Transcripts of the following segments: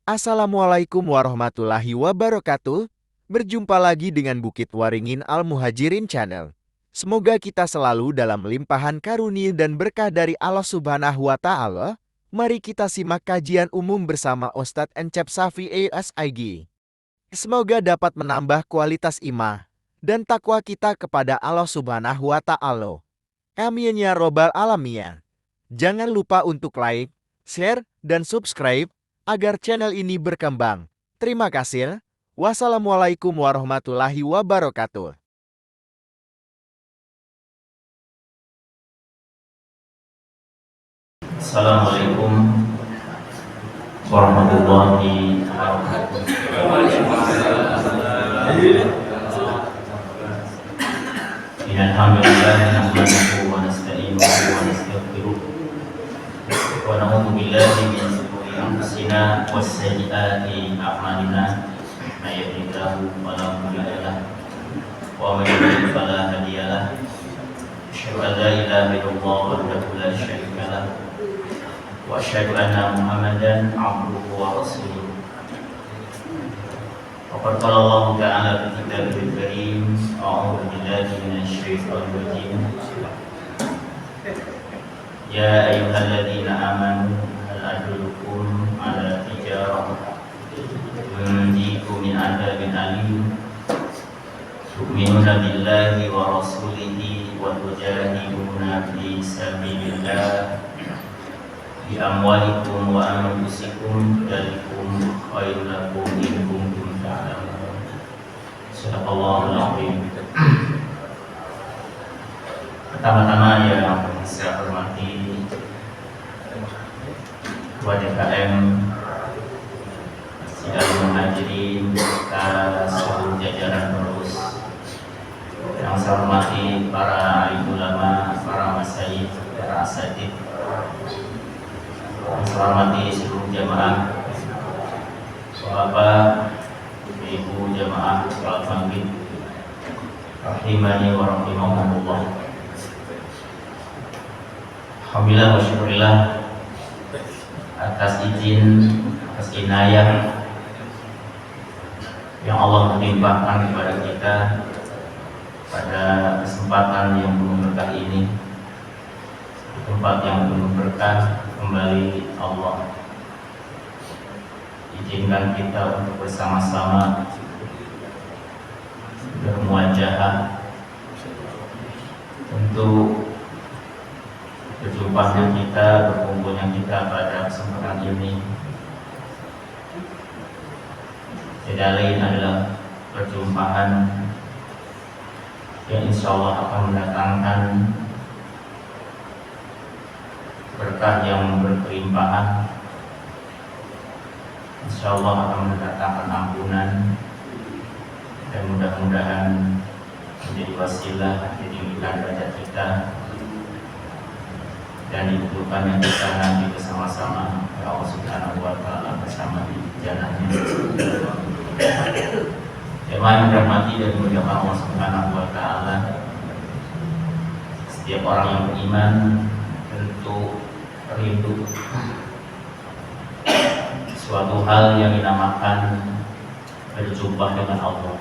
Assalamualaikum warahmatullahi wabarakatuh. Berjumpa lagi dengan Bukit Waringin Al-Muhajirin Channel. Semoga kita selalu dalam limpahan karunia dan berkah dari Allah Subhanahu wa Ta'ala. Mari kita simak kajian umum bersama Ustadz Encep Safi ASIG. Semoga dapat menambah kualitas iman dan takwa kita kepada Allah Subhanahu wa Ta'ala. Amin ya robbal alamin. Jangan lupa untuk like, share, dan subscribe agar channel ini berkembang. Terima kasih. Wassalamualaikum warahmatullahi wabarakatuh. Assalamualaikum warahmatullahi wabarakatuh. Alhamdulillah nahmaduhu wa nasta'inuhu wa nastaghfiruh wa na'udzu billahi min shururi anfusina wa sayyiati a'malina. May yahdihillahu fala mudilla lahu wa may yudlil fala hadiya lahu. Asyhadu an la ilaha illallah wahdahu la syarika lahu wa asyhadu anna Muhammadan abduhu wa rasuluh. Waqad qala Allah ta'ala fi kitabihil karim, a'udzu billahi minasy syaithanir rajim. Ya ayyuhalladzina amanu hal adullukum ala tijarah tunjikum min adzabin alim tu'minuna billahi wa rasulihi wa tujahiduna fi sabilillah bi amwalikum wa anfusikum dzalikum khairul lakum in kuntum ta'lamun. Sadaqallahul azim. Pertama-tama yang saya hormati Ketua DKM Masjid Al-Muhajirin serta seluruh jajaran pengurus. Yang saya hormati para alim ulama, para masyayikh, para asatidz. Yang saya hormati seluruh jamaah, Bapak, Ibu jamaah salat maghrib rahimani wa rahimakumullah. Alhamdulillah wa syukurillah atas izin, atas inayah yang Allah menimpahkan kepada kita pada kesempatan yang penuh berkah ini, di tempat yang penuh berkah. Kembali Allah izinkan kita untuk bersama-sama bermuajahah untuk berjumpanya kita, berkumpulnya kita pada kesempatan ini. Tidak lain adalah perjumpaan yang insya Allah akan mendatangkan berkah yang berkelimpahan. Insya Allah akan mendatangkan ampunan dan mudah-mudahan menjadi wasilah ditinggikan derajat kita dan ditentukannya kita nanti bersama-sama ya Allah Subhanahu wa Ta'ala bersama di jannahnya. Jemaah yang dirahmati dan dimuliakan Allah Subhanahu wa Ta'ala, setiap orang yang beriman tentu rindu suatu hal yang dinamakan berjumpa dengan Allah.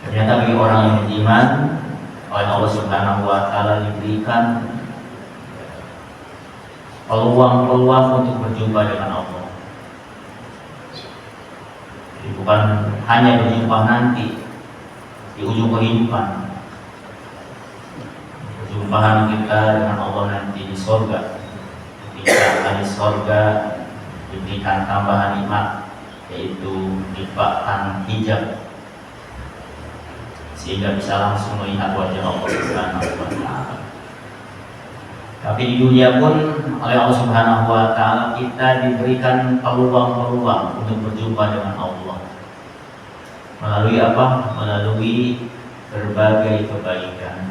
Ternyata bagi orang yang beriman, oleh Allah Subhanahu wa Ta'ala diberikan peluang-peluang untuk berjumpa dengan Allah. Jadi bukan hanya berjumpa nanti di ujung kehidupan, perjumpaan kita dengan Allah nanti di surga. Ketika di surga diberikan tambahan nikmat, yaitu dibakkan hijab, sehingga bisa langsung melihat wajah Allah Subhanahu wa Ta'ala. Tapi di dunia pun oleh Allah Subhanahu wa Ta'ala kita diberikan peluang-peluang untuk berjumpa dengan Allah. Melalui apa? Melalui berbagai kebaikan.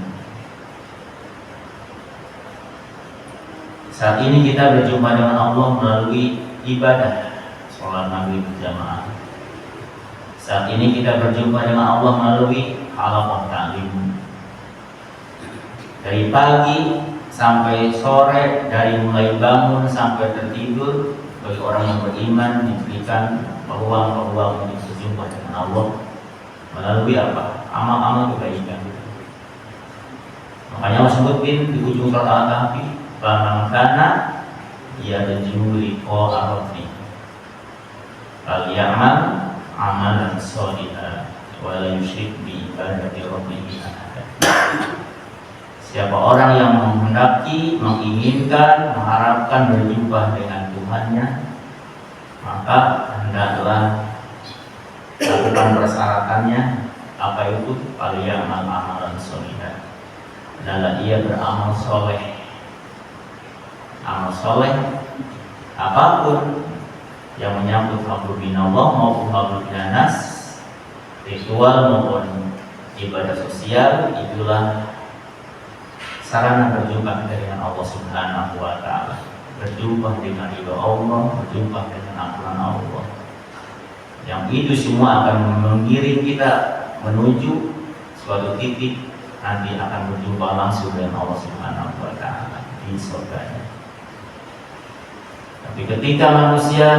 Saat ini kita berjumpa dengan Allah melalui ibadah sholat maghrib berjamaah. Saat ini kita berjumpa dengan Allah melalui halaqah ta'lim. Dari pagi sampai sore, dari mulai bangun sampai tertidur, bagi orang yang beriman diberikan peluang-peluang untuk berjumpa dengan Allah melalui apa? Amal-amal kebaikan. Makanya Allah sebutin di ujung surat Al-Kahfi, "Faman kana yarju liqa'a rabbih falyamal amalan sholihan wa la yusyrik bi ibadati rabbih ahada." Siapa orang yang menghendaki, menginginkan, mengharapkan berjumpa dengan Tuhannya, maka hendaklah lakukan persyaratannya. Apa itu? Falyamal amalan sholihan. Adalah ia beramal soleh. Amal soleh apapun yang menyangkut hablum minallah maupun hablum minanas, ritual maupun ibadah sosial, itulah sarana berjumpa dengan Allah Subhanahu wa Ta'ala, berjumpa dengan ridho Allah, berjumpa dengan ampunan Allah. Yang itu semua akan mengiring kita menuju suatu titik nanti akan berjumpa langsung dengan Allah Subhanahu wa Ta'ala di surganya. Tapi ketika manusia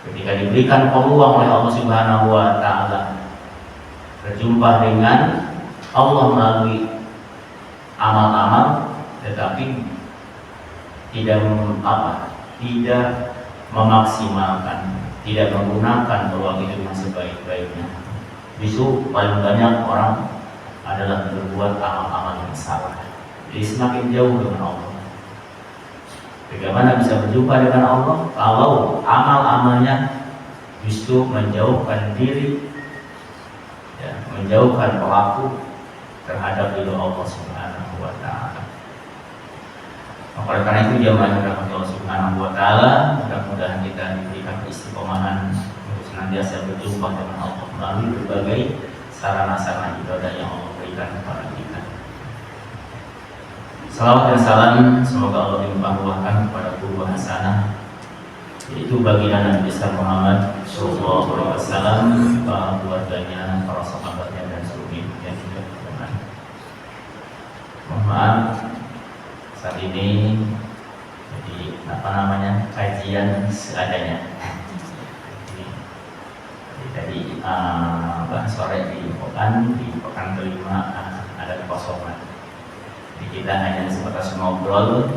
diberikan peluang oleh Allah Subhanahu wa Ta'ala berjumpa dengan Allah melalui amal-amal, tetapi tidak memaksimalkan, tidak menggunakan peluang itu dengan sebaik-baiknya. Justru paling banyak orang adalah berbuat amal-amal yang salah. Jadi semakin jauh dengan Allah. Bagaimana bisa berjumpa dengan Allah kalau amal-amalnya justru menjauhkan diri, ya, menjauhkan pelaku terhadap ridho Allah Subhanahu wa Ta'ala. Oleh karena itu jamaah yang dirahmati Allah Subhanahu wa Ta'ala, mudah-mudahan kita diberikan istiqomahan untuk senantiasa berjumpa dengan Allah melalui berbagai sarana-sarana ibadah yang Allah berikan kepada kita. Salawat dan salam semoga Allah limpah-ruahkan kepada guru hasanah, yaitu baginda Nabi besar Muhammad sallallahu alaihi wasallam, para keluarganya, para sahabatnya dan seluruh yang juga beriman. Mohon maaf saat ini jadi kajian seadanya. Jadi tadi sore di pekan kelima ada kekosongan. Jadi kita hanya sebatas ngobrol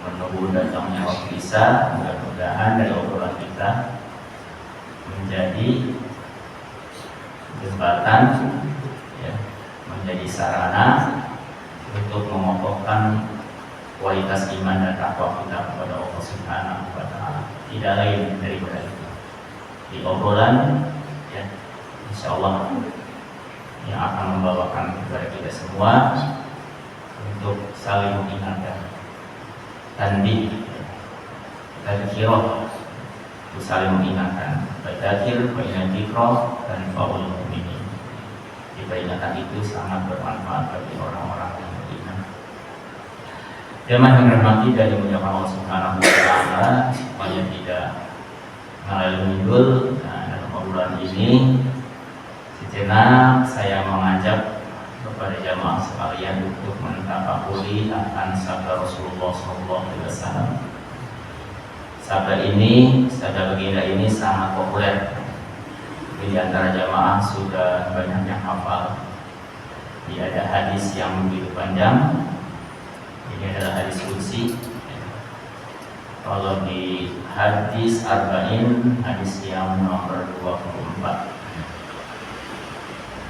menunggu datangnya waktu Isya. Mudah-mudahan dari obrolan kita menjadi jembatan, ya, menjadi sarana untuk mengokohkan kualitas iman dan takwa kita kepada Allah Subhanahu wa Ta'ala. Tidak lain daripada itu. Di obrolan, ya, insya Allah yang akan membawakan kepada kita semua untuk saling mengingatkan, tanding, tadzkirah, untuk saling mengingatkan. Badzakir wa inna dzikra tanfa'ul mu'minin. Peringatan itu sangat bermanfaat bagi orang-orang yang beriman. Jemaah yang dirahmati dari muliakan Allah Subhanahu wa Ta'ala, supaya tidak ngalor ngidul, dalam obrolan ini sejenak saya mengajak kepada jamaah sekalian untuk mentafakuri akan sabda Rasulullah SAW. Sabda baginda ini sangat populer. Di antara jamaah sudah banyak yang hafal. Dia ada hadis yang begitu panjang. Ini adalah hadis qudsi. Kalau di hadis arba'in, hadis yang nomor 24.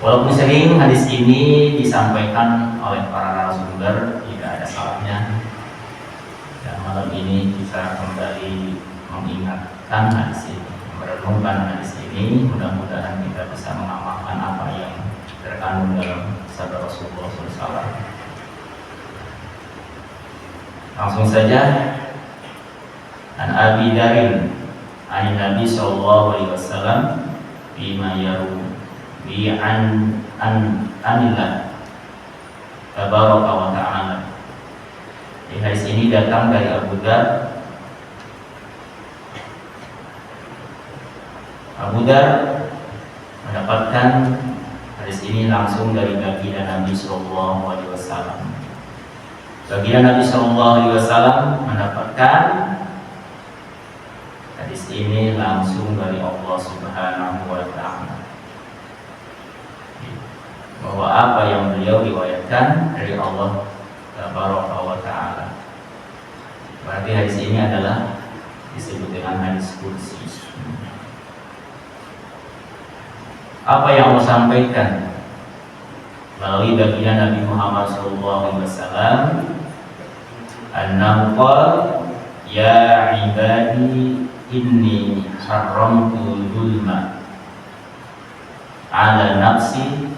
Walaupun sering hadis ini disampaikan oleh para narasumber, tidak ada salahnya. Dan malam ini kita kembali mengingatkan hadis ini, merenungkan hadis ini. Mudah-mudahan kita bisa mengamalkan apa yang terkandung dalam sabda Rasulullah SAW. Langsung saja. An Abi Darin an Nabi sallallahu alaihi wasallam bima yaru bi anillah tabaraka wa ta'ala. Di hadis ini datang dari Abu Dar. Abu Dar mendapatkan hadis ini langsung dari baginda Nabi sallallahu alaihi wasallam. Baginda Nabi Shallallahu Alaihi Wasallam mendapatkan hadis ini langsung dari Allah Subhanahu Wa Taala, bahwa apa yang beliau riwayatkan dari Allah Tabaraka wa Taala. Berarti hadis ini adalah disebut dengan hadis qudsi. Apa yang Allah sampaikan melalui baginda Nabi Muhammad SAW, annahu qala ya ibadi inni haramtu zulma ala nafsi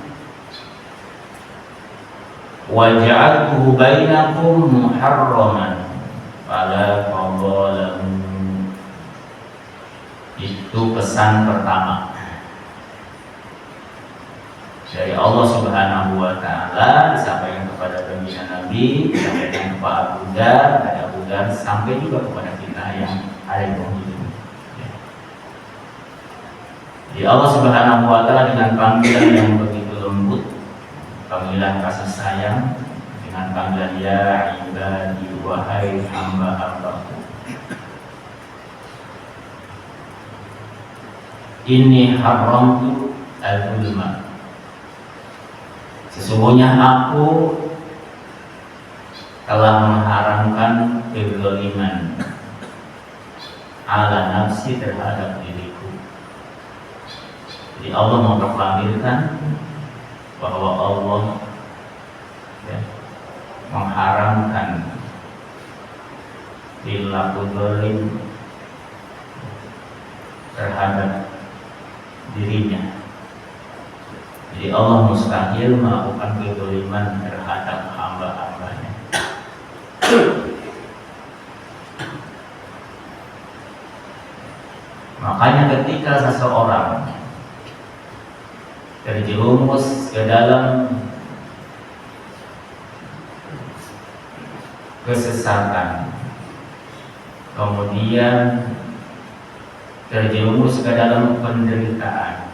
wa ja'altuhu bainakum muharraman fala tadhalamu. Itu pesan pertama dari Allah Subhanahu Wa Taala, disampaikan kepada baginda Nabi, disampaikan kepada Abu Dar, ada Abu Dar, sampai juga kepada kita yang ada di penghujung. Jadi Allah Subhanahu Wa Taala dengan panggilan yang begitu lembut, panggilan kasih sayang, dengan panggilan ya ibadi, wahai hamba-hambaku, inni haramtu al-zulma, sesungguhnya aku telah mengharamkan kezaliman ala nafsi, terhadap diriku. Jadi Allah memproklamirkan bahwa Allah mengharamkan perilaku zalim terhadap dirinya. Jadi Allah mustahil melakukan kezaliman terhadap hamba-hambanya. Makanya ketika seseorang terjerumus ke dalam kesesatan, kemudian terjerumus ke dalam penderitaan,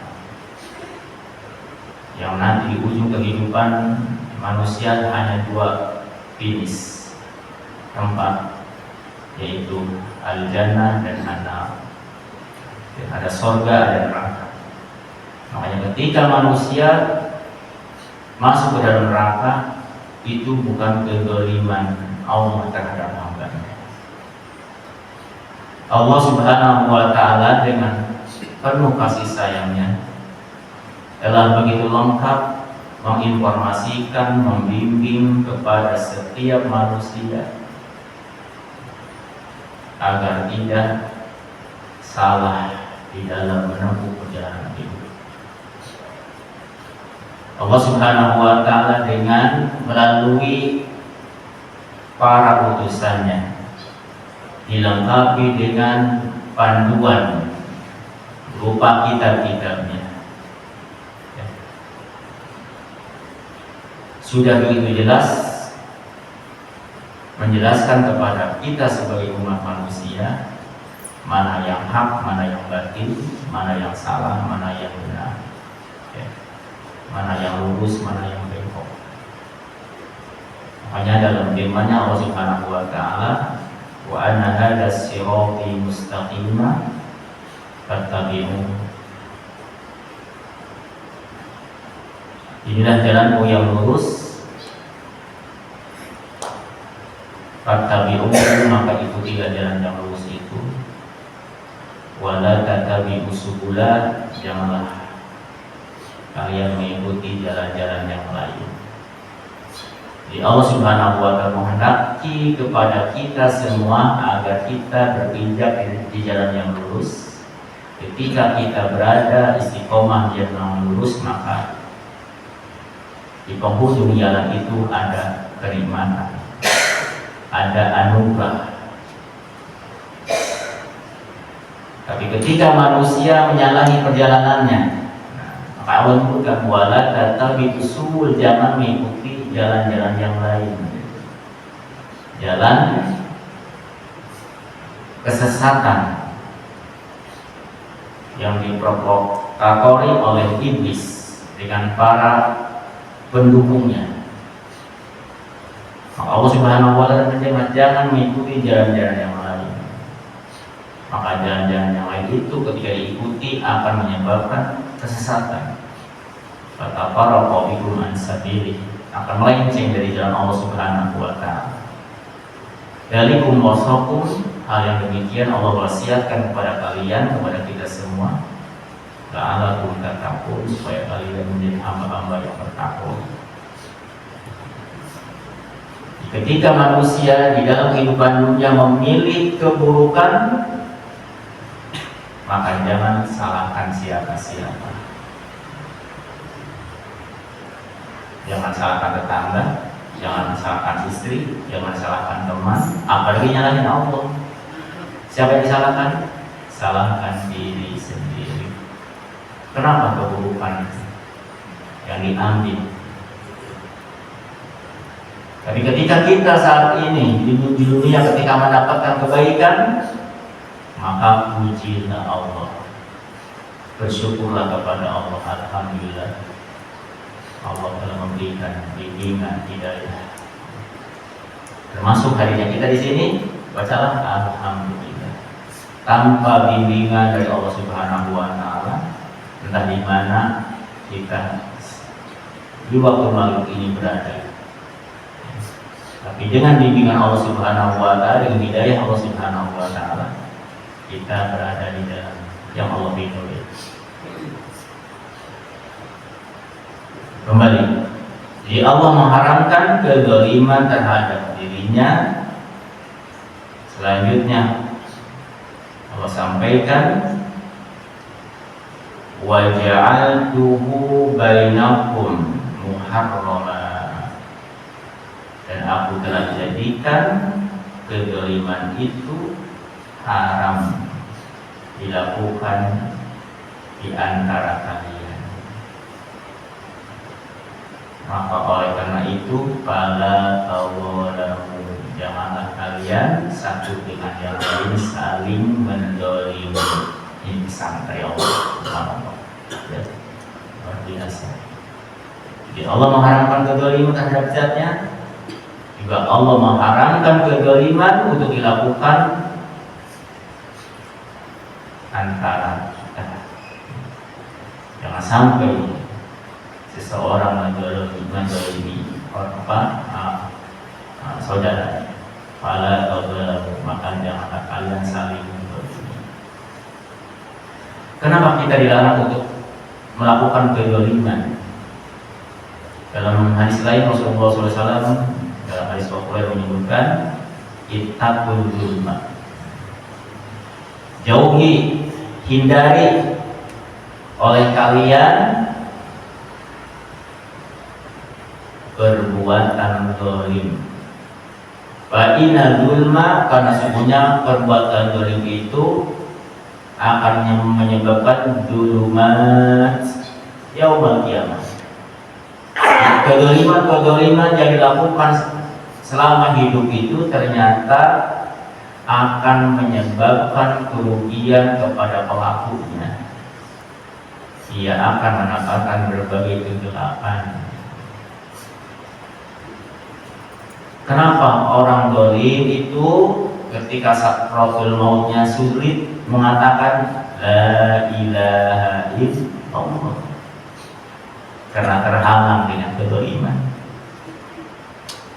yang nanti di ujung kehidupan manusia hanya dua finish tempat, yaitu al-jannah dan an-nar. Ada surga, ada neraka. Makanya ketika manusia masuk ke dalam neraka, itu bukan kezaliman Allah terhadap hambanya. Allah Subhanahu Wa Taala dengan penuh kasih sayangnya telah begitu lengkap menginformasikan, membimbing kepada setiap manusia agar tidak salah di dalam menempuh perjalanan hidup. Allah Subhanahu Wa Taala dengan melalui para utusannya dilengkapi dengan panduan berupa kitab-kitabnya. Sudah begitu jelas menjelaskan kepada kita sebagai umat manusia mana yang hak, mana yang batil, mana yang salah, mana yang benar, mana yang lurus, mana yang bengkok. Makanya dalam firman-Nya Allah Subhanahu Wa Taala, wa anna hadza sirati mustaqima fattabi'uhu. Inilah jalanku yang lurus, fattabi'uhu, maka ikutilah jalan yang lurus itu. Wala tatabi'u subula, janganlah kalian mengikuti jalan-jalan yang lain. Jadi Allah Subhanahu Wa Taala menghendaki kepada kita semua agar kita berpijak di jalan yang lurus. Ketika kita berada istiqomah di jalan yang lurus, maka di penghujung jalan itu ada kenikmatan, ada anugerah. Tapi ketika manusia menyalahi perjalanannya, maka Allah menyebutkan wala tatabi'u subul, jangan mengikuti jalan-jalan yang lain, jalan kesesatan yang diprovokasi oleh iblis dengan para pendukungnya. Maka Allah Subhanahu wa taala berfirman, jangan mengikuti jalan-jalan yang lain. Maka jalan-jalan yang lain itu ketika diikuti akan menyebabkan kesesatan. Fatafaraqa bikum an sabilih, akan melenceng dari jalan Allah Subhanahu wa taala. Dzalikum wasaqum, hal yang demikian Allah wasiatkan kepada kalian, kepada kita semua, la'allakum tattaqun, supaya kalian menjadi hamba-hamba yang bertakwa. Ketika manusia di dalam kehidupan dunia memilih keburukan, maka jangan salahkan siapa-siapa. Jangan salahkan tetangga, jangan salahkan istri, jangan salahkan teman, apalagi nyalahin Allah. Siapa yang disalahkan? Salahkan diri sendiri. Kenapa keburukan yang diambil? Tapi ketika kita saat ini di dunia ketika mendapatkan kebaikan, maka pujilah Allah, bersyukurlah kepada Allah. Alhamdulillah, Allah telah memberikan bimbingan hidayah. Termasuk harinya kita di sini, bacalah alhamdulillah. Tanpa bimbingan dari Allah Subhanahu wa taala, entah di mana kita di waktu makhluk ini berada. Tapi dengan bimbingan Allah Subhanahu wa taala, dengan hidayah Allah Subhanahu wa taala, kita berada di dalam yang Allah ridhoi. Kembali, jadi Allah mengharamkan kezaliman terhadap dirinya. Selanjutnya Allah sampaikan, wa ja'altuhu bainakum muharrama, dan aku telah jadikan kezaliman itu haram dilakukan di antara kalian. Maka oleh karena itu, fala tawalamu, janganlah kalian satu dengan yang lain saling menzalimi. Ini pesan dari Allah Subhanahu wa taala. Luar biasa. Jadi Allah mengharamkan kezaliman terhadap zatnya, juga Allah mengharamkan kezaliman untuk dilakukan antara kita. Jangan sampai seseorang menzalimi saudara. Fala tadzalamu, maka janganlah kalian saling menzalimi. Kenapa kita dilarang untuk melakukan kezaliman? Dalam hadis lain Rasulullah SAW dalam hadis populer menyebutkan, ittaqul zulma, jauhi, hindari oleh kalian perbuatan zalim. Fa inna zulma, karena sesungguhnya perbuatan zalim itu akan menyebabkan zulumat yaumul qiyamah. Kezaliman yang dilakukan selama hidup itu ternyata akan menyebabkan kerugian kepada pelakunya. Ia akan mendapatkan berbagai kegelapan. Kenapa orang zalim itu ketika sakratul mautnya sulit mengatakan la ilaha illallah? Karena terhalang dengan kezaliman.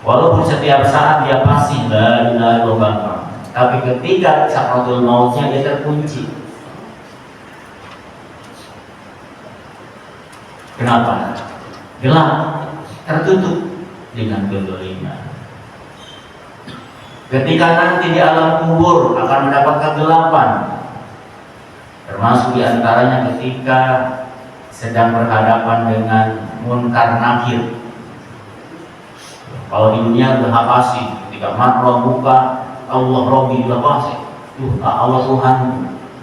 Walaupun setiap saat dia pasti la ilaha illallah, tapi ketika sakratul mautnya dia terkunci. Kenapa? Gelap, tertutup dengan kezaliman. Ketika nanti di alam kubur akan mendapatkan kegelapan, termasuk diantaranya ketika sedang berhadapan dengan munkar nakir. Kalau di dunia sudah pasti, ketika makro buka Allah Robbi sudah pasti, Allah Tuhan,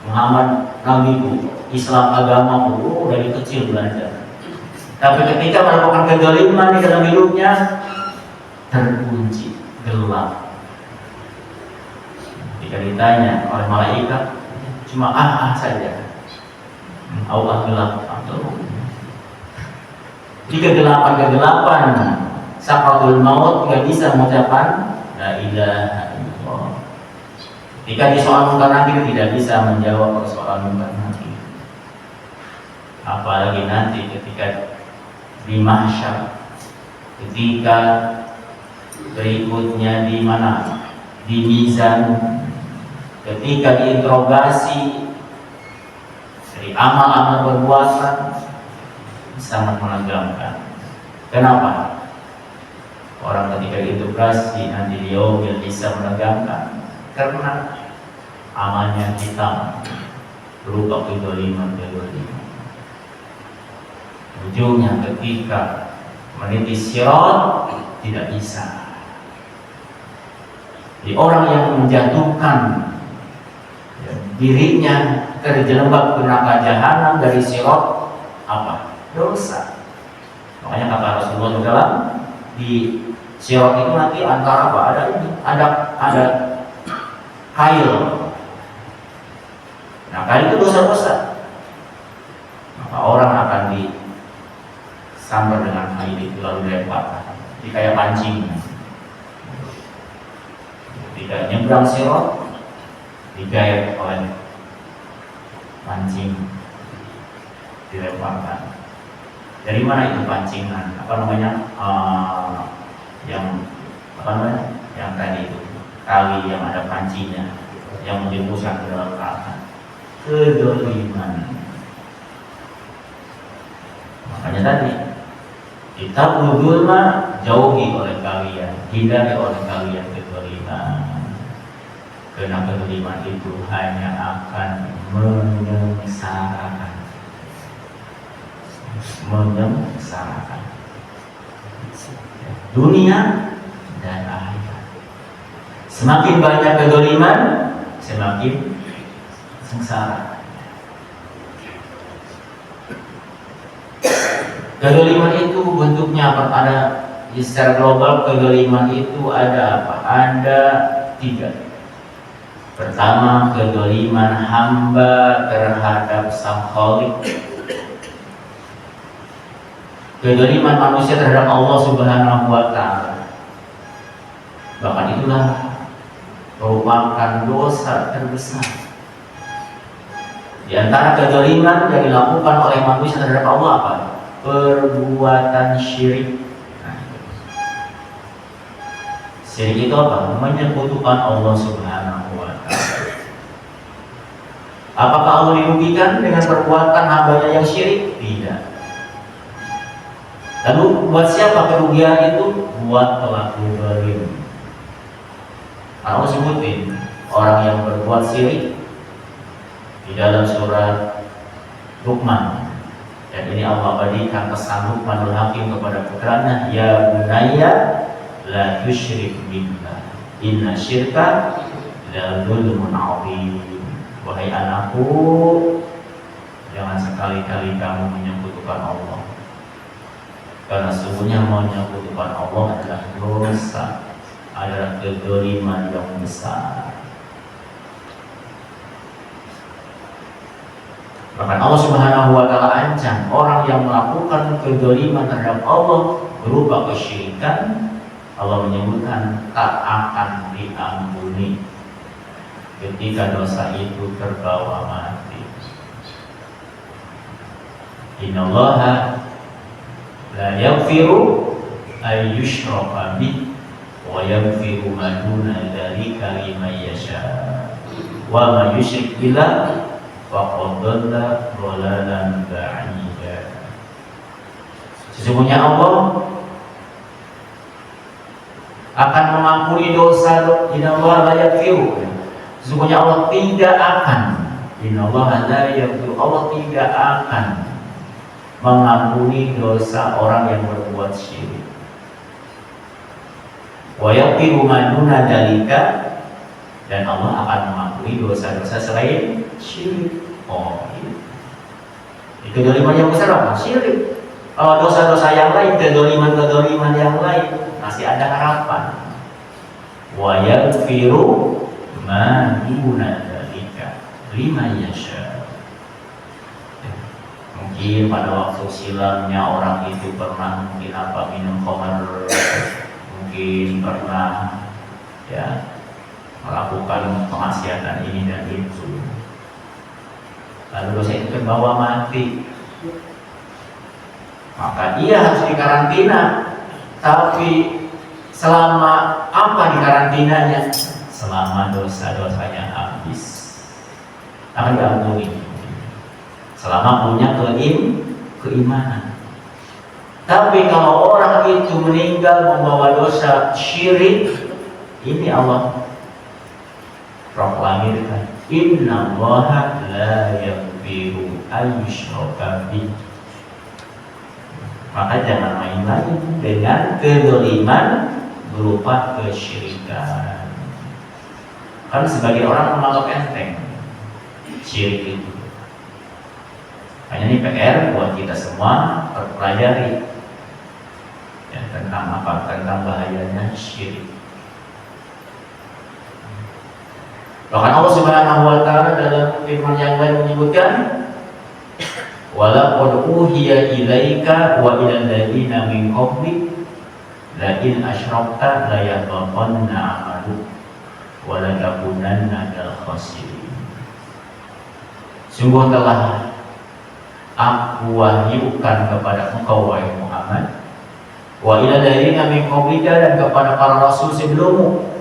Muhammad Nabiku, Islam agamaku, dari kecil belajar. Tapi ketika melakukan kezaliman di dalam hidupnya, terkunci, gelap. Jika ditanya oleh malaikat, cuma saja. Allah gelap. Di kegelapan sakratul maut nggak bisa mengucapkan la ilaha illallah. Ketika di soal munkar nakir tidak bisa menjawab persoalan munkar nakir. Apalagi nanti ketika di mahsyar, ketika berikutnya di mana? Di mizan, ketika diinterogasi dari amal-amal perbuatan, sangat menegangkan. Kenapa? Orang ketika diinterogasi nanti dia bisa menegangkan karena amalnya hitam berupa kedoliman. Ujungnya ketika meniti sirat tidak bisa. Di orang yang menjatuhkan dirinya terjerembab ke neraka jahanam dari sirat apa? Dosa. Makanya kata Rasulullah dalam di sirat itu nanti antara apa? Ada kail. Nah, kail itu dosa-dosa. Maka orang akan disambar dengan kail itu lalu dilempar. Jadi kayak pancing. Ketika nyebrang sirat digayat oleh pancing, dilemparkan. Dari mana itu pancingan? Yang tadi itu tali yang ada pancinya yang menjemputkan ke dalam neraka. Kedoliman. Makanya tadi kita zulma jauhi oleh kalian, hindari oleh kalian kedoliman. Karena kedoliman itu hanya akan menyengsarakan. Dunia dan akhirat. Semakin banyak kedoliman, semakin sengsara. Kedoliman itu bentuknya apa? Ada secara global kedoliman itu ada apa? Ada 3. Pertama, kedoliman hamba terhadap Sang Khalik. Kedoliman manusia terhadap Allah Subhanahu wa Ta'ala. Bahkan itulah merupakan dosa terbesar. Di antara kedoliman yang dilakukan oleh manusia terhadap Allah apa? Perbuatan syirik. Syirik itu apa? Menyekutukan Allah Subhanahu wa Ta'ala. Apakah Allah dirugikan dengan perbuatan hambanya yang syirik? Tidak. Lalu buat siapa kerugian itu? Buat pelaku zalim. Allah sebutin orang yang berbuat syirik di dalam surat Luqman. Dan ini Allah berikan pesan Luqmanul Hakim kepada putranya, ya bunayya la tusyrik billah inna syirka la dzulmun 'adzim. Wahai anakku, jangan sekali-kali kamu menyekutukan Allah, karena sesungguhnya menyekutukan Allah adalah dosa, adalah kedzaliman yang besar. Bahkan Allah Subhanahu wa Ta'ala ancam orang yang melakukan kedzaliman terhadap Allah berupa kesyirikan. Allah menyebutkan tak akan diampuni ketika dosa itu terbawa mati. Innallaha la yaghfiru ay yushraka bih wa yaghfiru ma duna dzalika liman yasha wa ma yusyrik billah faqad dhalla dhalalan ba'ida. Sesungguhnya Allah akan mengampuni dosa. Innallaha la yaghfiru. Sesungguhnya Allah tidak akan. Innallaha la yaghfiru. Allah tidak akan mengampuni dosa orang yang berbuat syirik. Wa yaghfiru ma duna dzalika, dan Allah akan mengampuni dosa-dosa selain syirik. Oh, itu kedoliman yang besar apa? Syirik. Kalau dosa-dosa yang lain, kedoliman yang lain, masih ada harapan. Wa yaghfiru ma duna dzalika liman yasha. Mungkin Mungkin pada waktu silamnya orang itu pernah mungkin minum khamar, mungkin pernah ya melakukan kemaksiatan ini dan itu. Lalu dosa itu terbawa mati, maka dia harus dikarantina. Tapi selama apa dikarantinanya? Selama dosa-dosanya habis, akan diampuni. Selama punya keimanan. Tapi kalau orang itu meninggal membawa dosa syirik, ini Allah proklamirkan, innallaha la yaghfiru ayyushraka bih. Maka jangan main lagi dengan kezaliman berupa kesyirikan. Kan sebagai orang menganggap enteng syirik itu. Hanya ini PR buat kita semua pelajari ya, tentang apa? Tentang bahayanya syirik. Bahkan Allah Subhanahu wa taala dalam firman yang lain menyebutkan, walaqad uhiya ilaika wa ilal ladzina min qablik la in asyrakta la yahbatanna 'amaluk wa la takunanna minal khasirin. Sungguh telah aku wahyukan kepada engkau wahai Muhammad, wa ilal ladzina min qablika, dan kepada para rasul sebelummu.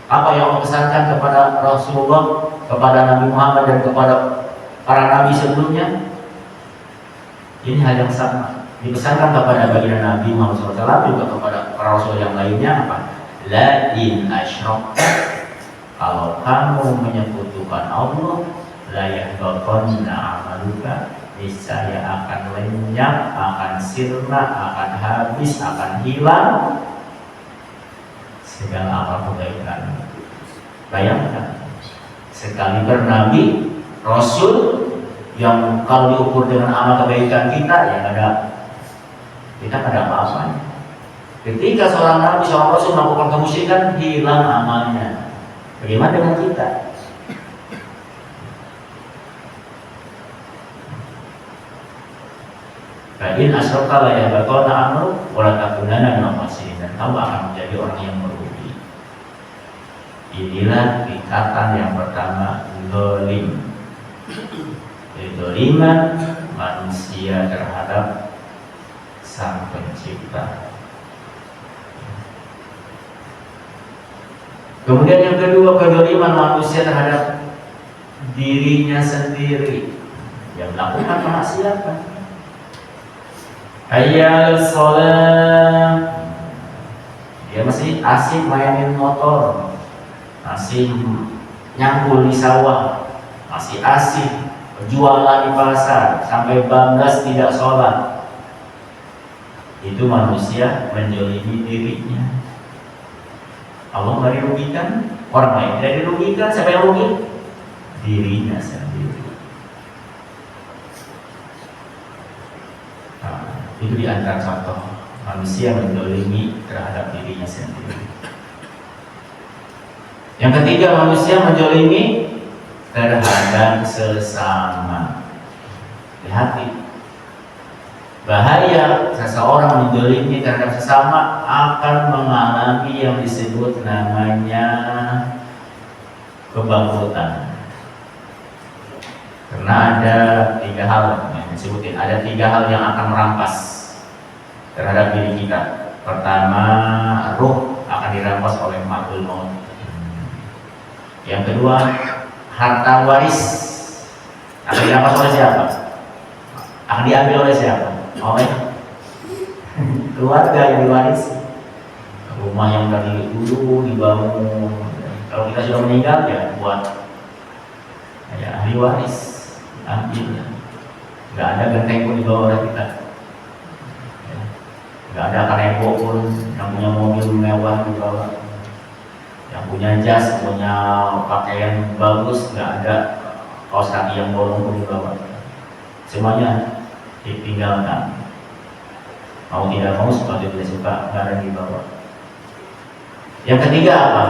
Apa yang Allah pesankan kepada Rasulullah, kepada Nabi Muhammad, dan kepada para nabi sebelumnya, ini hal yang sama. Dipesankan kepada baginda Nabi Muhammad SAW, juga kepada para rasul yang lainnya apa? La in asyrakta, kalau kamu menyekutukan Allah, la yahbatanna amaluka, niscaya akan lenyap, akan sirna, akan habis, akan hilang segala amal kebaikan. Bayangkan, sekali bernabi, rasul, yang kalau diukur dengan amal kebaikan kita, ya kita ada apa-apanya. Ketika seorang nabi, seorang rasul melakukan kemusyrikan, hilang amalnya. Bagaimana dengan kita? Fa'in asyrakta la yahbatanna amaluk wa la takunanna minal khasirin, dan kamu akan menjadi orang yang merugi. Inilah tingkatan yang pertama, zalim. Kezaliman manusia terhadap Sang Pencipta. Kemudian yang kedua, kezaliman manusia terhadap dirinya sendiri yang melakukan kemaksiatan. Hayal sholat, dia masih asik mainin motor, masih nyangkul di sawah, masih asik jualan di pasar, sampai bablas tidak sholat. Itu manusia menjolimi dirinya. Allah nggak dirugikan, orang lain tidak dirugikan. Siapa yang rugi? Dirinya sendiri. Nah, itu di antara contoh manusia menjolimi terhadap dirinya sendiri. Yang ketiga, manusia menjolimi terhadap sesama. Hati-hati, bahaya seseorang menjolimi terhadap sesama akan mengalami yang disebut namanya kebangkrutan. Karena ada tiga hal yang disebutin, ada tiga hal yang akan merampas terhadap diri kita. Pertama, ruh akan dirampas oleh makhluk maut. Yang kedua, harta waris akan dirampas oleh siapa? Akan diambil oleh siapa? Oleh keluarga yang diwarisi. Rumah yang dari dulu dibangun, kalau kita sudah meninggal ya buat ya ahli waris ambil. Nggak ada genteng pun dibawa oleh kita. Nggak ada kanebo pun, yang punya mobil mewah dibawa. Yang punya jas, punya pakaian bagus, nggak ada kaos kaki yang bolong pun dibawa. Semuanya ditinggalkan. Mau tidak mau, suka tidak suka, nggak ada dibawa. Yang ketiga apa?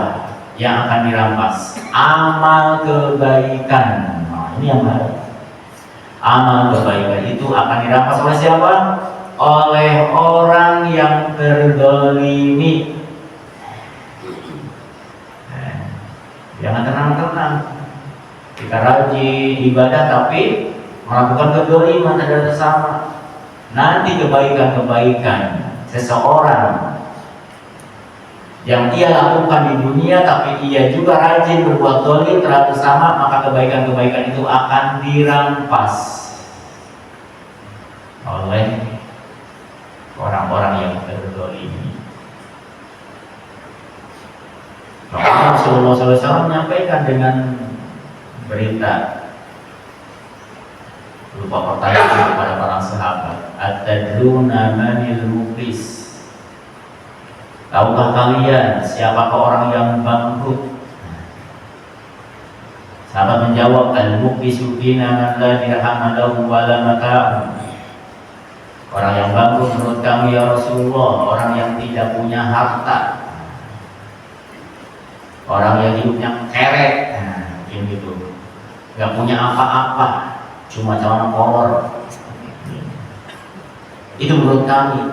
Yang akan dirampas amal kebaikan. Nah, ini yang baru. Amal kebaikan itu akan dirampas oleh siapa? Oleh orang yang terzalimi. Jangan tenang-tenang. Kita rajin ibadah tapi melakukan kezaliman terhadap sesama. Nanti kebaikan-kebaikan seseorang yang ia lakukan di dunia tapi ia juga rajin berbuat zalim terhadap sesama, maka kebaikan-kebaikan itu akan dirampas oleh orang-orang yang terzalimi. Maka Rasulullah SAW menyampaikan dengan berita, lupa pertanyaan kepada para sahabat, atadruna manil muflis? Tahukah kalian siapakah orang yang bangkrut? Sahabat menjawab, al-muflisu fina man la dirham lahu wa la mata'un. Orang yang bangkrut menurut kami ya Rasulullah, orang yang tidak punya harta, orang yang hidupnya kerek, gitu, nggak punya apa-apa, cuma celana kolor. Itu menurut kami.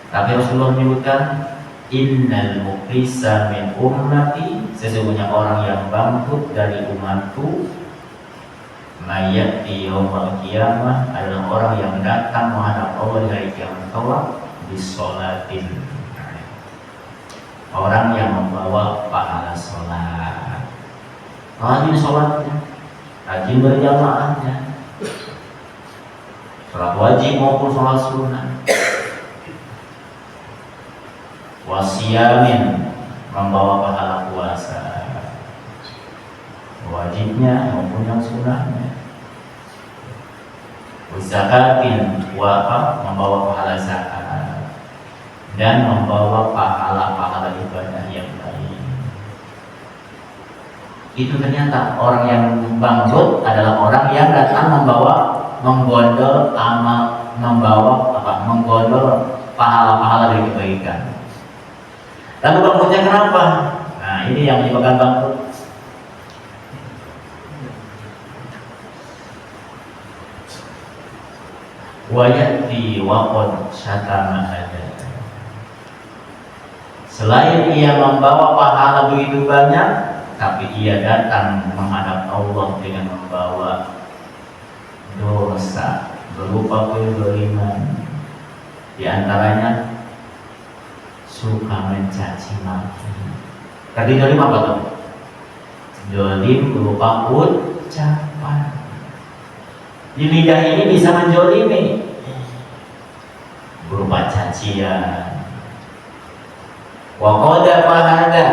Tapi Rasulullah menyebutkan, innal muflisa min ummati, sesungguhnya orang yang bangkrut dari umatku, mayati yaumul qiyamah, adalah orang yang datang menghadap Allah di hari kiamat kelak bisolatin, orang yang membawa pahala sholat, rajin sholatnya, rajin berjamaahnya, sholat wajib maupun sholat sunnah, wasiyamin, membawa pahala puasa wajibnya maupun yang sunnahnya, zakatin, membawa pahala zakat, dan membawa pahala-pahala ibadah yang lain. Itu ternyata orang yang bangkrut adalah orang yang datang menggondol amal, menggondol pahala-pahala dari kebaikan. Lalu bangkrutnya kenapa? Nah, ini yang menyebabkan bangkrut. Wayati waqad syatama ada. Selain ia membawa pahala begitu banyak, tapi ia datang menghadap Allah dengan membawa dosa berupa kezaliman. Di antaranya suka mencaci maki. Tadi zalim apa tuh? Zalim berupa ucapan. Di lidah ini bisa menjolimi berupa cacian. Wa qada fahada,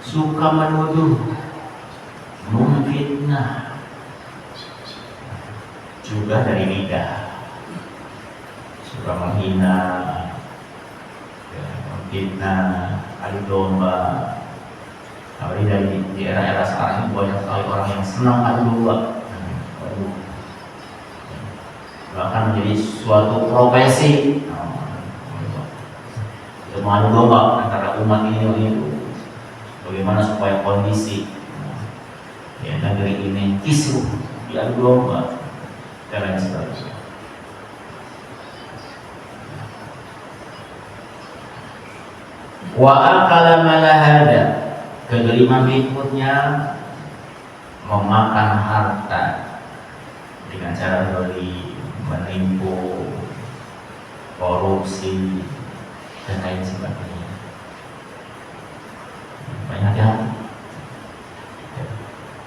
suka menuduh, memfitnah, juga dari lidah. Suka menghina, memfitnah, adu domba. Apalagi di era-era sekarang ini banyak sekali orang yang senang adu domba. Bahkan menjadi suatu profesi untuk mengadu domba antara umat ini dan itu. Bagaimana supaya kondisi negeri ini kisruh diadu domba dan lain sebagainya. Wa akala malahada, kezaliman berikutnya memakan harta dengan cara zalim, menipu, korupsi, dan lain sebagainya. Banyak yang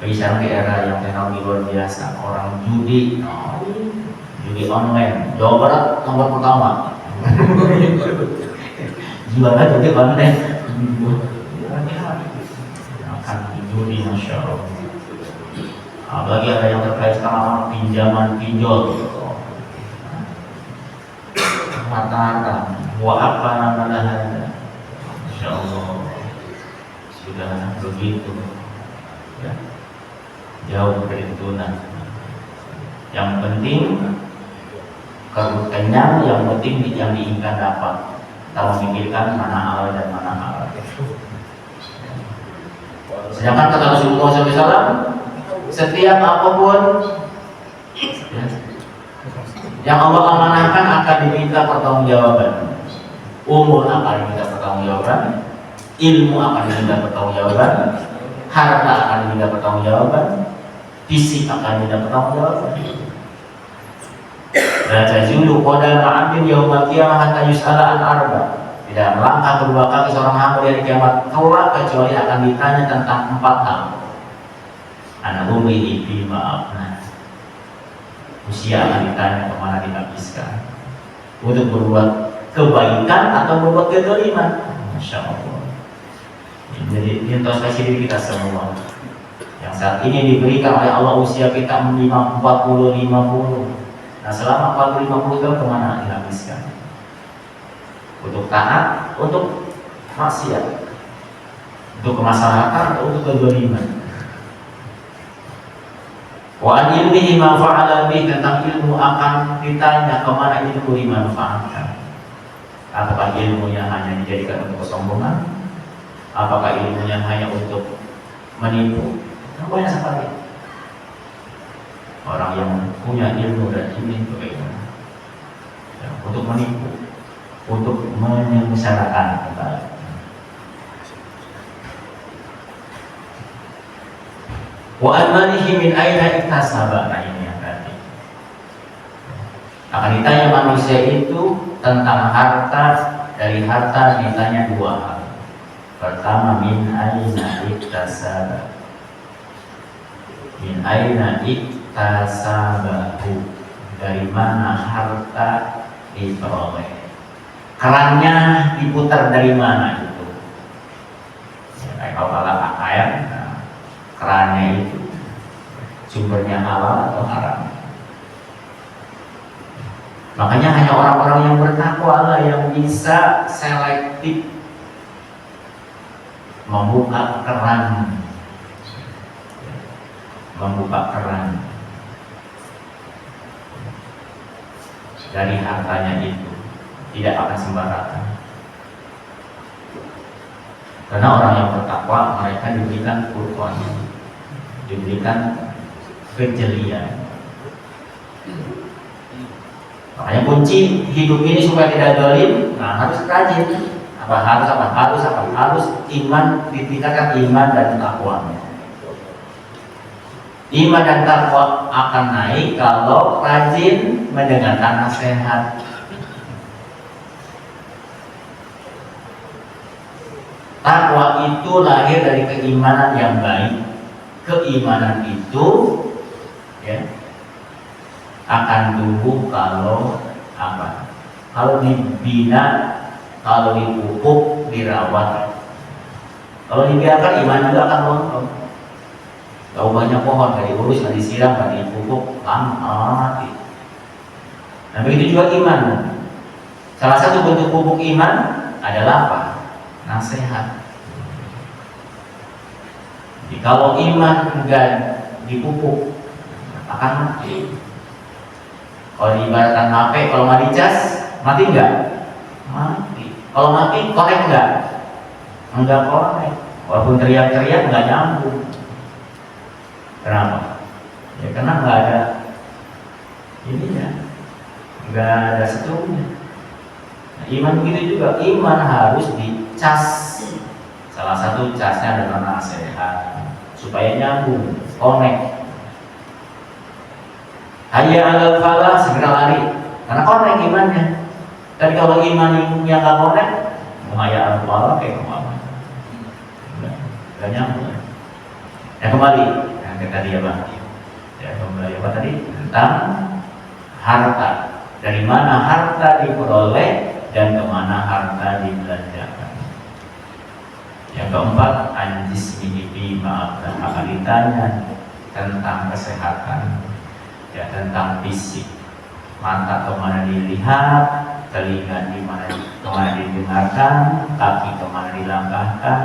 sekarang di era yang teknologi luar biasa, orang judi, judi online, Jawa Barat nomor pertama. Juara judi online, akan judi, masya Allah. Apalagi ada yang terkait sama pinjaman pinjol, harta-harta, apa namanya, insya Allah sudah begitu, ya, jauh dari tunai. Yang penting kalau kenyang, yang penting yang diinginkan dapat. Kita memikirkan mana halal dan mana haram. Sedangkan kata Rasulullah SAW, Setiap apapun yang Allah amanahkan akan diminta pertanggungjawaban. Umur akan diminta pertanggungjawaban, ilmu akan diminta pertanggungjawaban, harta akan diminta pertanggungjawaban, fisik akan diminta pertanggungjawaban. La tazulu qadama 'abdin yaumil qiyamah hatta yus'ala an arba. Tidak melangkah kedua kaki seorang hamba dari kiamat kelak kecuali akan ditanya tentang 4 hal. An umrihi bima afna. Usia akan ditanya kemana dihabiskan, untuk berbuat kebaikan atau berbuat kezaliman. Masya Allah. Jadi introspeksi diri kita semua. Yang saat ini diberikan oleh Allah usia kita 40-50. Nah selama 40-50 tahun kemana dihabiskan? Untuk taat, untuk maksiat, untuk kemaslahatan, atau untuk kezaliman. Wa an ilmihi ma fa'ala bih, tentang ilmu akan ditanya kemana ilmu dimanfaatkan. Apakah ilmunya hanya dijadikan untuk kesombongan? Apakah ilmunya hanya untuk menipu? Nah, banyak sekali orang yang punya ilmu dan ini bagaimana ya, untuk menipu, untuk menyengsarakan kembali. Wa amalihi min aina iktasaba. Nah ini yang tadi akan ditanya manusia itu tentang harta. Dari harta ditanya 2 hal. Pertama, min aina iktasaba. Min aina iktasabahu, dari mana harta diperoleh. Kerannya diputar dari mana itu? Ya, kayak kalau ayam, nah, kerannya itu sumbernya halal atau haram. Makanya hanya orang-orang yang bertakwa lah yang bisa selektif membuka keran, dari hartanya itu, tidak akan sembarangan. Karena orang yang bertakwa mereka diberikan Qur'an, diberikan kejelian. Makanya kunci hidup ini supaya tidak zalim, nah harus rajin. Harus iman, ditingkatkan iman dan takwanya. Iman dan takwa akan naik kalau rajin mendengarkan nasihat. Takwa itu lahir dari keimanan yang baik. Keimanan itu ya, akan tumbuh kalau apa? Kalau dibina, kalau dipupuk, dirawat. Kalau dibiarkan, iman juga akan rontok. Kalau banyak pohon, nggak diurus, nggak disiram, nggak dipupuk, lama mati. Nah begitu juga iman. Salah satu bentuk pupuk iman adalah apa? Nasihat. Jadi kalau iman enggak dipupuk, akan mati. Kalau diibaratkan HP, kalau nggak dicas, mati enggak? Mati. Kalau mati, konek enggak? Enggak konek. Walaupun teriak-teriak enggak nyambung. Kenapa? Ya karena nggak ada ininya, nggak ada setrumnya. Nah, iman begitu juga, iman harus dicas. Salah satu casnya adalah nasihat supaya nyambung, connect. Hayya 'alal falah, segera lari, karena connect imannya. Tapi kalau iman yang nggak connect, hayya 'alal falah kayak kemana? Nggak nyambung. Ya kembali. Tadi apa? Ya kembali apa tadi? Tentang harta. Dari mana harta diperoleh dan kemana harta dibelanjakan. Yang keempat, anjis minibi maaf, akan ditanya tentang kesehatan, ya tentang fisik. Mata kemana dilihat, telinga kemana didengarkan, kaki kemana dilangkahkan,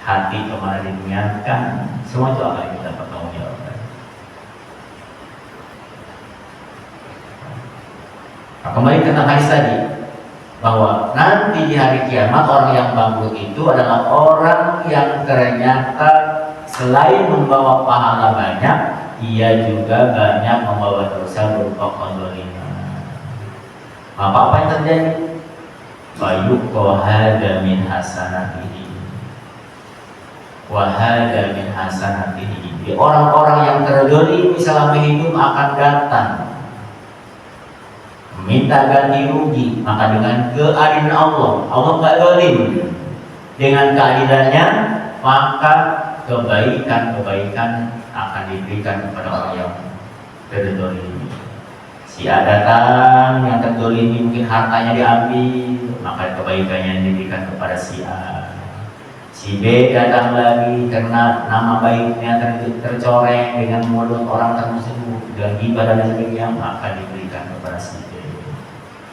hati kemana diniatkan, semua itu akan kita pertanggungjawabkan. Nah, kembali tentang hadis tadi, bahwa nanti di hari kiamat orang yang bangkrut itu adalah orang yang ternyata selain membawa pahala banyak, ia juga banyak membawa dosa berupa kezaliman. Maka apa yang terjadi? Fayuqqa hada min hasanatihi wa hada min hasanatihi. Orang-orang yang terzalimi selama hidup akan datang minta ganti rugi, maka dengan keadilan Allah nggak zalim, dengan keadilannya maka kebaikan akan diberikan kepada orang yang terzalimi. Si A datang yang terzalimi, mungkin hartanya diambil, maka kebaikannya diberikan kepada si A. Si B datang lagi karena nama baiknya tercoreng dengan mulut orang tersebut dan ghibah dan sebagainya, maka diberikan kepada si B.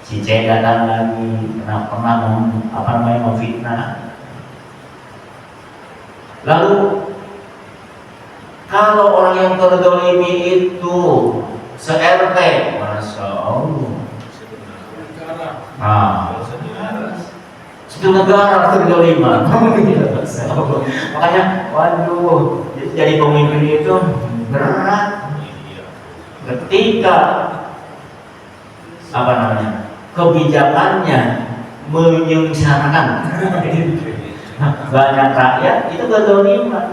Si C datang lagi karena pernah memfitnah. Lalu kalau orang yang terzalimi itu se-RT, Masya Allah, satu negara terzaliman. Makanya, waduh, jadi pemimpin itu berat. Ketika kebijakannya menyengsarakan banyak rakyat, itu kezaliman.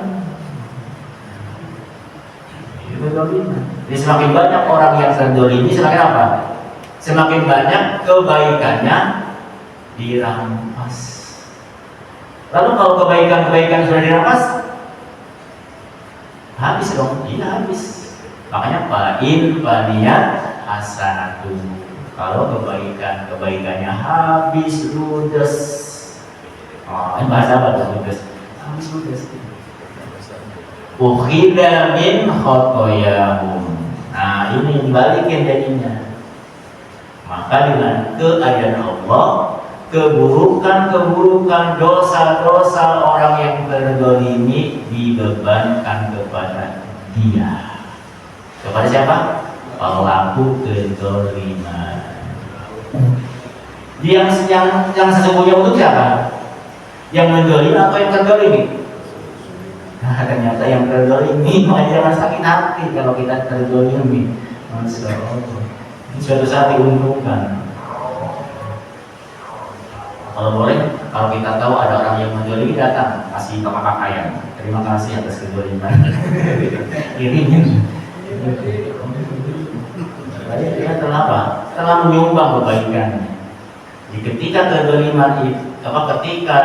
Jadi semakin banyak orang yang terzalimi, semakin apa? Semakin banyak kebaikannya dirampas. Lalu kalau kebaikan sudah dirampas, habis dong, ini habis. Makanya fa'in faniyat hasanatu. Kalau kebaikannya habis ludes. Ini bahasa apa tuh ludes? Habis ludes. Ukhidha min khotoyahum. Nah, ini dibalikin jadinya. Maka dengan keadaan Allah, keburukan dosa-dosa orang yang terzalimi dibebankan kepada dia. Kepada siapa? Pelaku kezaliman. Yang sesungguhnya untuk siapa? Yang menzalimi atau yang terzalimi? Nah, ternyata yang terzalimi, jangan sakit hati kalau kita terzalimi. Masya Allah, suatu saat diuntungkan. Kalau boleh, kalau kita tahu ada orang yang menzalimi, datang kasih pakaian. Terima kasih atas kezaliman. Ini dia telah menyumbang kebaikan. Jadi ketika kezaliman itu, ketika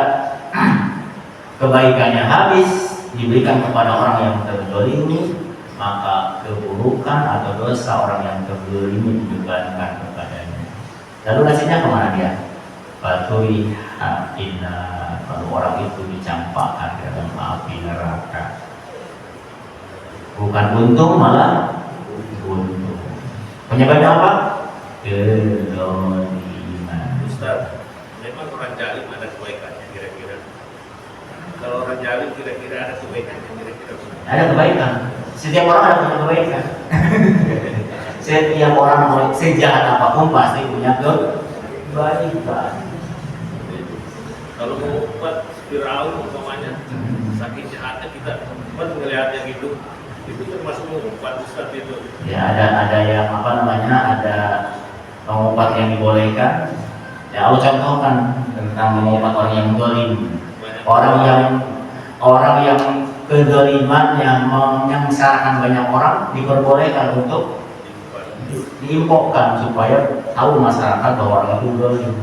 kebaikannya habis diberikan kepada orang yang terzalimi, maka keburukan atau dosa orang yang terzalimi dibebankan kepadanya. Lalu nasibnya kemana dia? Faturi inna, kalau orang itu dicampakkan ke dalam api neraka. Bukan untung, malah untung. Penyebabnya apa? Kezaliman. Ustaz, memang orang jalim ada kebaikannya kira-kira. Kalau orang jalim kira-kira ada kebaikannya kira-kira. Ada kebaikan. Setiap orang ada punya kebaikan. Setiap orang sejahat apapun pasti punya kebaikan. Kalau mau buat Firaun umpamanya, saking jahatnya kita melihatnya gitu, itu termasuk mengumpat Ustaz itu. Ya ada yang ada mengumpat yang dibolehkan. Ya Allah contohkan tentang mengumpat orang yang zalim. Orang yang kezalimannya menyengsarakan banyak orang diperbolehkan untuk diimpokkan supaya tahu masyarakat bahwa orang itu zalim.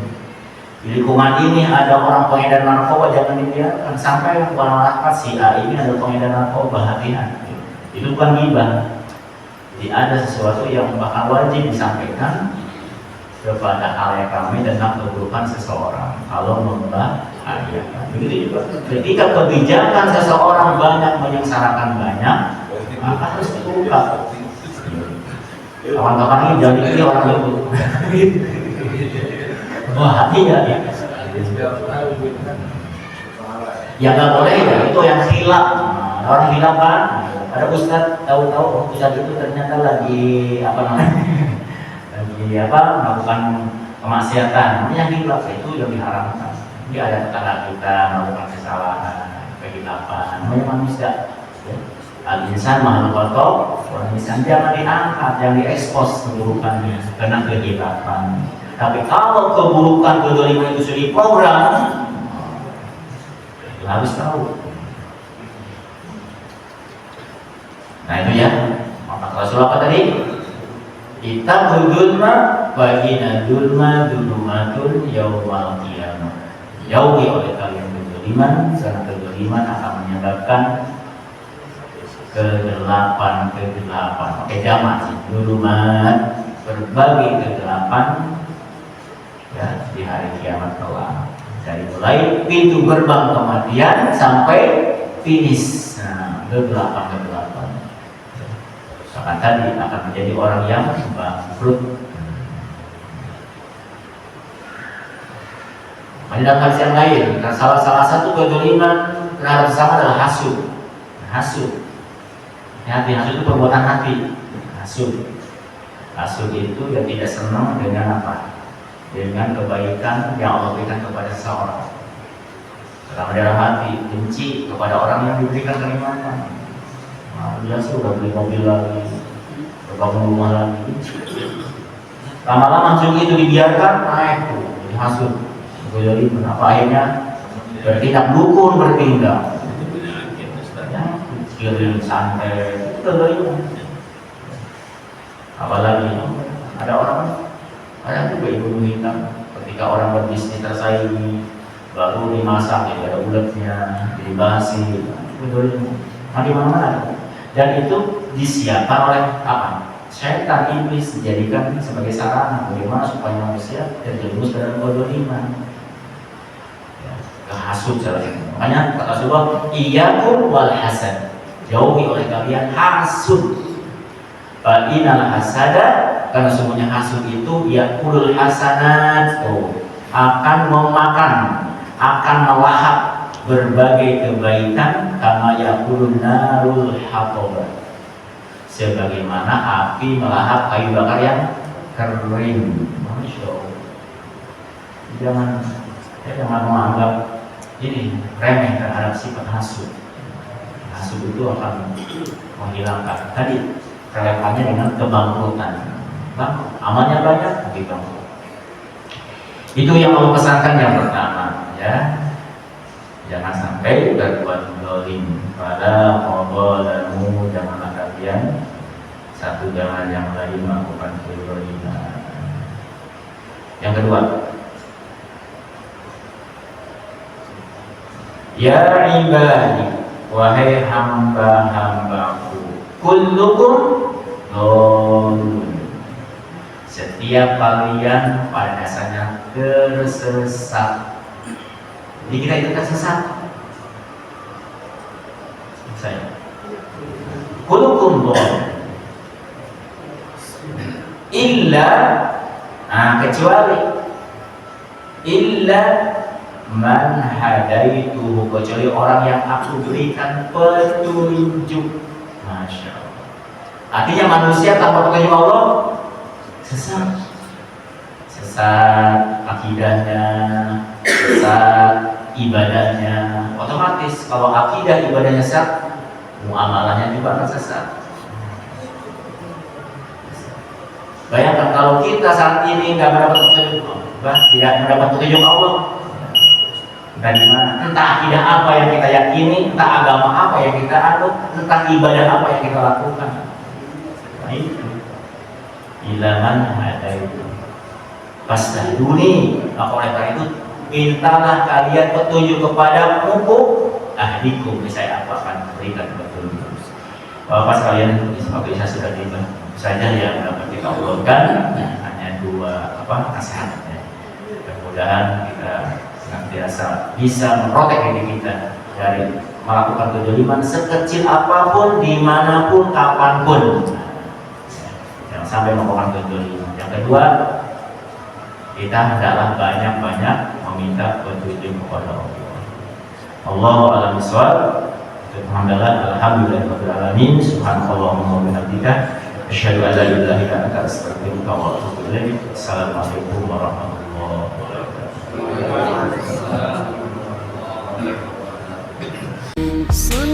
Di lingkungan ini ada orang pengedar narkoba, jangan dibiarkan sampai masyarakat si A ini ada pengedar narkoba, hati-hati. Itu bukan ghibah. Jadi ada sesuatu yang bahkan wajib disampaikan kepada halayak ramai tentang keburukan seseorang kalau membahayakan. Begitu juga ketika kebijakan seseorang banyak menyengsarakan banyak, maka harus diungkap. Kawan-kawan ini jadi ini orang itu. Wah, iya ya. Yang nggak boleh ya itu yang hilaf. Orang hilaf kan, ada ustadz tahu-tahu ustadz itu ternyata lagi melakukan kemaksiatan. Yang hilaf itu yang diharamkan. Dia ada tetangga kita melakukan kesalahan, kehilapan. Namanya manusia Ya. Al-insan makhluk kotor, orang insan jangan diangkat, yang diekspos keburukannya karena kehilafan. Tapi kalau keburukan kedoliman itu sudah diprogram, itu harus tahu. Nah itu ya, maka Rasul apa tadi? Kita berdulma bagina dulma dulumatun yaumal qiyamah. Jauhi oleh kalian kedoliman, karena kedoliman akan menyebabkan kegelapan. Oke, jamak sih, dulumat, berbagai kegelapan ya di hari kiamat kelak. Dari mulai pintu gerbang kematian sampai finish. Nah, kegelapan. Bahkan tadi akan menjadi orang yang bangkrut. Dalam hadis yang lain, salah satu kedoliman terhadap sesama adalah hasud. Hasud itu perbuatan hati. Hasud itu yang tidak senang dengan apa? Dengan kebaikan yang Allah berikan kepada seseorang. Karena dalam hati benci kepada orang yang diberikan kenikmatan. Nah, dia sudah beli mobil lagi, bangun rumah lagi. Lama-lama juga itu dibiarkan, naik tuh, jadi hasud. Jadi kenapa akhirnya bertindak dukun bertindak? Ya, kiri santai, itu loh. Apalagi ada juga ibu hitam ketika orang berbisnis tersaingi baru dimasak ya ada uletnya, jadi basi, itu loh. Di mana-mana. Dan itu disiapkan oleh apa? Syaitan, iblis dijadikan sebagai sarana bagaimana supaya manusia terjerumus dalam kedoliman. Hasud caranya. Makanya kata Rasulullah, iyyakum wal hasad. Jauhi oleh kalian hasud. Fa innal hasada, karena semuanya hasud itu yakulul hasanat, akan memakan, akan melahap berbagai kebaikan kama yakulun narul hatab. Sebagaimana api melahap kayu bakar yang kering. Masya Allah. Jangan menganggap ini remeh terhadap sifat hasud. Hasud itu akan menghilangkan tadi relevannya dengan kebangkrutan. Amalnya banyak tapi bangkrut. Itu yang mau pesankan yang pertama ya. Jangan sampai berbuat zalim pada qadalamu, janganlah kalian satu jangan yang lain melakukan kezaliman. Yang kedua, ya ibadi, wahai hamba-hambaku, kullukum dhalun. Setiap kalian pada dasarnya tersesat. Jadi kita itu tersesat. Saya. Kullukum dhalun. Illa, kecuali illa man hadaituhu, kecuali orang yang aku berikan petunjuk. Masya Allah. Artinya manusia tanpa petunjuk Allah sesat akidahnya, sesat ibadahnya. Otomatis kalau akidah ibadahnya sesat, muamalahnya juga akan sesat. Bayangkan kalau kita saat ini nggak mendapat petunjuk Allah, tidak mendapat petunjuk Allah, dari mana? Entah akidah apa yang kita yakini, entah agama apa yang kita anut, entah ibadah apa yang kita lakukan. Nah itu ilaman ada itu. Fastahduni, maka oleh karena itu mintalah kalian petunjuk kepada ahdikum, saya apa akan berikan petunjuk. Bapak sekalian, sebagai saya sudah tiba saja yang dapat kita urutkan, hanya dua nasihat. Mudah-mudahan kita senantiasa bisa memprotek diri kita dari melakukan kezaliman sekecil apapun, dimanapun, kapanpun. Jangan sampai melakukan kezaliman. Yang kedua, kita hendaklah banyak-banyak meminta petunjuk kepada Allah. Allahu a'lam bishawab. Alhamdulillahirabbil alamin. Subhanallahumma wa bihamdika, asyhadu an la ilaha illa anta, astaghfiruka wa atubu ilaik. Assalamualaikum warahmatullahi wabarakatuh.